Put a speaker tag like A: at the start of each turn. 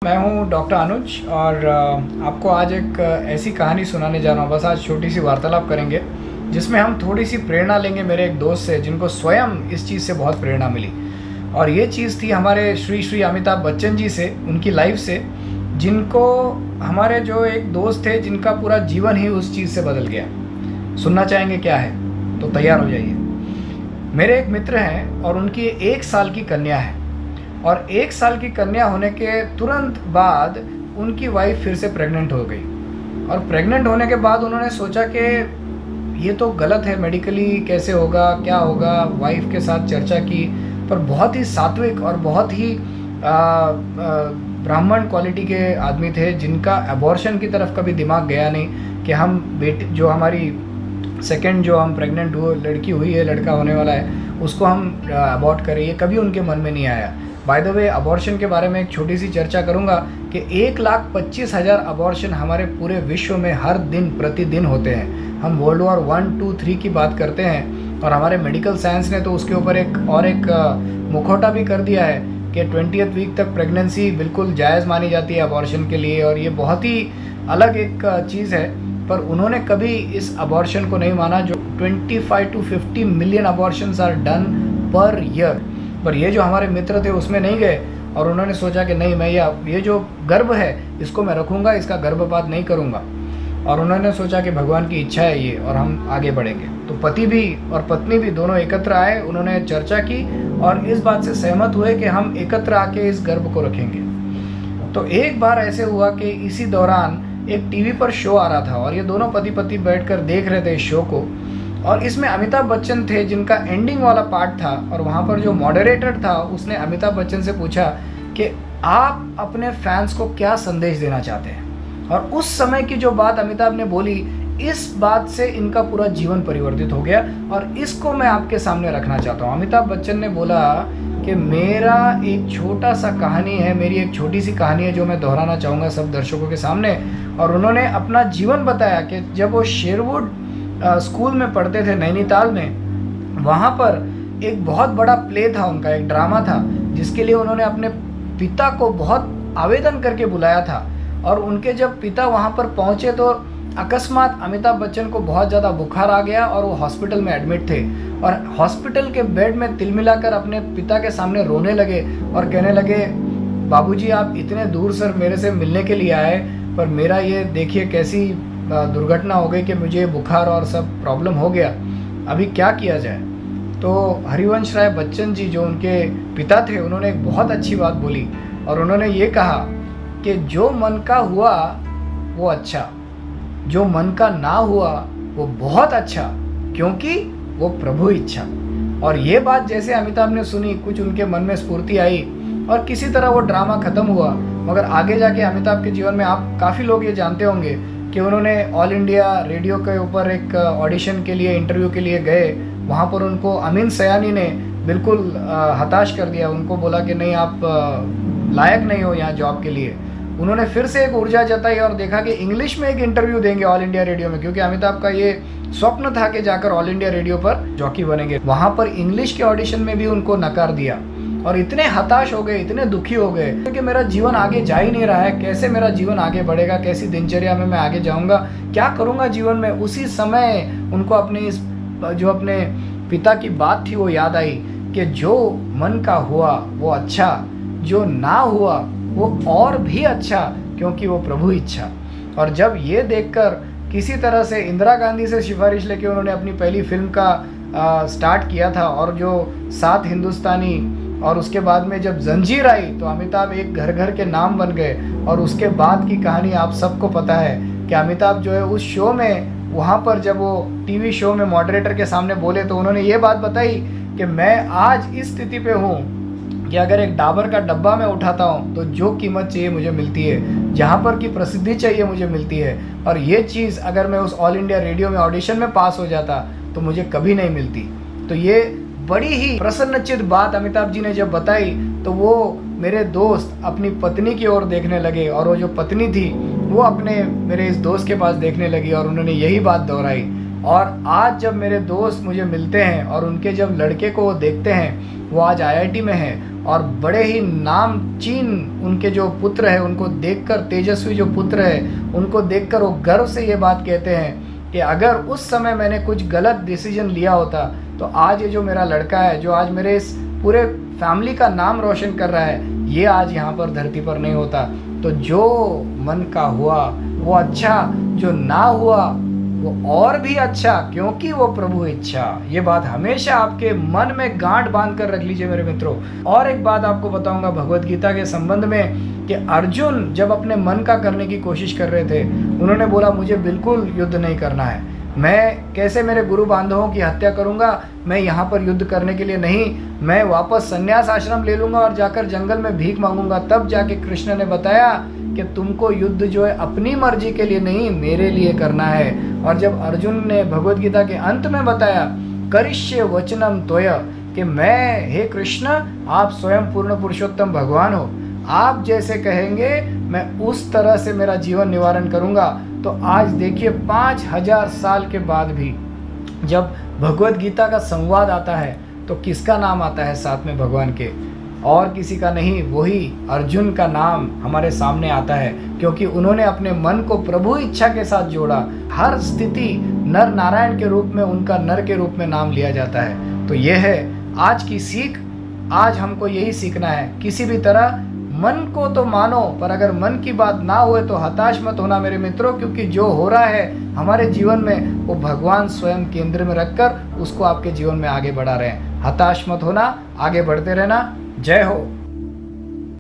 A: मैं हूं डॉक्टर अनुज और आपको आज एक ऐसी कहानी सुनाने जा रहा हूं। बस आज छोटी सी वार्तालाप करेंगे जिसमें हम थोड़ी सी प्रेरणा लेंगे मेरे एक दोस्त से जिनको स्वयं इस चीज़ से बहुत प्रेरणा मिली। और ये चीज़ थी हमारे श्री श्री अमिताभ बच्चन जी से, उनकी लाइफ से, जिनको हमारे जो एक दोस्त थे जिनका पूरा जीवन ही उस चीज़ से बदल गया। सुनना चाहेंगे क्या है? तो तैयार हो जाइए। मेरे एक मित्र हैं और उनकी 1 साल की कन्या है और 1 साल की कन्या होने के तुरंत बाद उनकी वाइफ फिर से प्रेग्नेंट हो गई। और प्रेग्नेंट होने के बाद उन्होंने सोचा कि ये तो गलत है, मेडिकली कैसे होगा, क्या होगा। वाइफ के साथ चर्चा की, पर बहुत ही सात्विक और बहुत ही ब्राह्मण क्वालिटी के आदमी थे जिनका अबॉर्शन की तरफ कभी दिमाग गया नहीं कि हम बेटी जो हमारी सेकंड जो हम प्रेग्नेंट हुए लड़की हुई है, लड़का होने वाला है, उसको हम अबॉर्ट करें, ये कभी उनके मन में नहीं आया। बाय द वे, अबॉर्शन के बारे में एक छोटी सी चर्चा करूंगा कि 1,25,000 अबॉर्शन हमारे पूरे विश्व में हर दिन प्रतिदिन होते हैं। हम वर्ल्ड वॉर 1, 2, 3 की बात करते हैं और हमारे मेडिकल साइंस ने तो उसके ऊपर एक मुखौटा भी कर दिया है कि 20th वीक तक प्रेगनेंसी बिल्कुल जायज़ मानी जाती है अबॉर्शन के लिए, और ये बहुत ही अलग एक चीज़ है। पर उन्होंने कभी इस अबॉर्शन को नहीं माना। जो 25 to 50 million abortions are done per year, पर ये जो हमारे मित्र थे उसमें नहीं गए और उन्होंने सोचा कि नहीं, मैं ये जो गर्भ है इसको मैं रखूँगा, इसका गर्भपात नहीं करूँगा। और उन्होंने सोचा कि भगवान की इच्छा है ये और हम आगे बढ़ेंगे। तो पति भी और पत्नी भी दोनों एकत्र आए, उन्होंने चर्चा की और इस बात से सहमत हुए कि हम एकत्र आके इस गर्भ को रखेंगे। तो एक बार ऐसे हुआ कि इसी दौरान एक टीवी पर शो आ रहा था और ये दोनों पति पत्नी बैठकर देख रहे थे इस शो को, और इसमें अमिताभ बच्चन थे जिनका एंडिंग वाला पार्ट था। और वहाँ पर जो मॉडरेटर था उसने अमिताभ बच्चन से पूछा कि आप अपने फैंस को क्या संदेश देना चाहते हैं। और उस समय की जो बात अमिताभ ने बोली, इस बात से इनका पूरा जीवन परिवर्तित हो गया और इसको मैं आपके सामने रखना चाहता हूँ। अमिताभ बच्चन ने बोला कि मेरा एक छोटा सा कहानी है, मेरी एक छोटी सी कहानी है जो मैं दोहराना चाहूँगा सब दर्शकों के सामने। और उन्होंने अपना जीवन बताया कि जब वो शेरवुड स्कूल में पढ़ते थे नैनीताल में, वहाँ पर एक बहुत बड़ा प्ले था उनका, एक ड्रामा था जिसके लिए उन्होंने अपने पिता को बहुत आवेदन करके बुलाया था। और उनके जब पिता वहाँ पर पहुँचे तो अकस्मात अमिताभ बच्चन को बहुत ज़्यादा बुखार आ गया और वो हॉस्पिटल में एडमिट थे। और हॉस्पिटल के बेड में तिलमिलाकर अपने पिता के सामने रोने लगे और कहने लगे, बाबूजी आप इतने दूर सर मेरे से मिलने के लिए आए, पर मेरा ये देखिए कैसी दुर्घटना हो गई कि मुझे बुखार और सब प्रॉब्लम हो गया, अभी क्या किया जाए। तो हरिवंश राय बच्चन जी जो उनके पिता थे, उन्होंने एक बहुत अच्छी बात बोली और उन्होंने ये कहा कि जो मन का हुआ वो अच्छा, जो मन का ना हुआ वो बहुत अच्छा, क्योंकि वो प्रभु इच्छा। और ये बात जैसे अमिताभ ने सुनी, कुछ उनके मन में स्फूर्ति आई और किसी तरह वो ड्रामा ख़त्म हुआ। मगर आगे जाके अमिताभ के जीवन में आप काफ़ी लोग ये जानते होंगे कि उन्होंने ऑल इंडिया रेडियो के ऊपर एक ऑडिशन के लिए, इंटरव्यू के लिए गए। वहाँ पर उनको अमीन सयानी ने बिल्कुल हताश कर दिया, उनको बोला कि नहीं, आप लायक नहीं हो यहाँ जॉब के लिए। उन्होंने फिर से एक ऊर्जा जताई और देखा कि इंग्लिश में एक इंटरव्यू देंगे ऑल इंडिया रेडियो में, क्योंकि अमिताभ का ये स्वप्न था कि जाकर ऑल इंडिया रेडियो पर जॉकी बनेंगे। वहाँ पर इंग्लिश के ऑडिशन में भी उनको नकार दिया और इतने हताश हो गए, इतने दुखी हो गए कि मेरा जीवन आगे जा ही नहीं रहा है, कैसे मेरा जीवन आगे बढ़ेगा, कैसी दिनचर्या में मैं आगे जाऊँगा, क्या करूँगा जीवन में। उसी समय उनको अपने पिता की बात थी वो याद आई कि जो मन का हुआ वो अच्छा, जो ना हुआ वो और भी अच्छा, क्योंकि वो प्रभु इच्छा। और जब ये देखकर किसी तरह से इंदिरा गांधी से सिफारिश लेके उन्होंने अपनी पहली फिल्म का स्टार्ट किया था, और जो 7 हिंदुस्तानी, और उसके बाद में जब जंजीर आई तो अमिताभ एक घर घर के नाम बन गए। और उसके बाद की कहानी आप सबको पता है कि अमिताभ जो है उस शो में, वहाँ पर जब वो टीवी शो में मॉडरेटर के सामने बोले तो उन्होंने ये बात बताई कि मैं आज इस स्थिति पे हूँ कि अगर एक डाबर का डब्बा मैं उठाता हूँ तो जो कीमत चाहिए मुझे मिलती है, जहाँ पर की प्रसिद्धि चाहिए मुझे मिलती है। और ये चीज़ अगर मैं उस ऑल इंडिया रेडियो में ऑडिशन में पास हो जाता तो मुझे कभी नहीं मिलती। तो ये बड़ी ही प्रसन्नचित्त बात अमिताभ जी ने जब बताई तो वो मेरे दोस्त अपनी पत्नी की ओर देखने लगे और वो जो पत्नी थी वो अपने मेरे इस दोस्त के पास देखने लगी और उन्होंने यही बात दोहराई। और आज जब मेरे दोस्त मुझे मिलते हैं और उनके जब लड़के को वो देखते हैं, वो आज आईआईटी में है और बड़े ही नामचीन उनके जो पुत्र है, उनको देखकर, तेजस्वी जो पुत्र है, उनको देखकर वो गर्व से ये बात कहते हैं कि अगर उस समय मैंने कुछ गलत डिसीजन लिया होता तो आज ये जो मेरा लड़का है, जो आज मेरे इस पूरे फैमिली का नाम रोशन कर रहा है, ये आज यहाँ पर धरती पर नहीं होता। तो जो मन का हुआ वो अच्छा, जो ना हुआ वो और भी अच्छा, क्योंकि वो प्रभु इच्छा। ये बात हमेशा आपके मन में गांठ बांध कर रख लीजिए मेरे मित्रों। और एक बात आपको बताऊंगा भगवत गीता के संबंध में कि अर्जुन जब अपने मन का करने की कोशिश कर रहे थे, उन्होंने बोला मुझे बिल्कुल युद्ध नहीं करना है, मैं कैसे मेरे गुरु बांधवों की हत्या करूंगा, मैं यहाँ पर युद्ध करने के लिए नहीं, मैं वापस संन्यास आश्रम ले लूंगा और जाकर जंगल में भीख मांगूंगा। तब जाके कृष्ण ने बताया कि तुमको युद्ध जो है अपनी मर्जी के लिए नहीं, मेरे लिए करना है। और जब अर्जुन ने भगवत गीता के अंत में बताया करिष्ये वचनम त्वय, कि मैं, हे कृष्ण, आप स्वयं पूर्ण पुरुषोत्तम भगवान हो, आप जैसे कहेंगे मैं उस तरह से मेरा जीवन निवारण करूंगा। तो आज देखिए 5000 साल के बाद भी जब भगवत गीता का संवाद आता है तो किसका नाम आता है साथ में भगवान के? और किसी का नहीं, वही अर्जुन का नाम हमारे सामने आता है, क्योंकि उन्होंने अपने मन को प्रभु इच्छा के साथ जोड़ा। हर स्थिति नर नारायण के रूप में, उनका नर के रूप में नाम लिया जाता है। तो यह है आज की सीख। आज हमको यही सीखना है, किसी भी तरह मन को तो मानो, पर अगर मन की बात ना हुए तो हताश मत होना मेरे मित्रों, क्योंकि जो हो रहा है हमारे जीवन में वो भगवान स्वयं केंद्र में रखकर उसको आपके जीवन में आगे बढ़ा रहे हैं। हताश मत होना, आगे बढ़ते रहना। जय हो।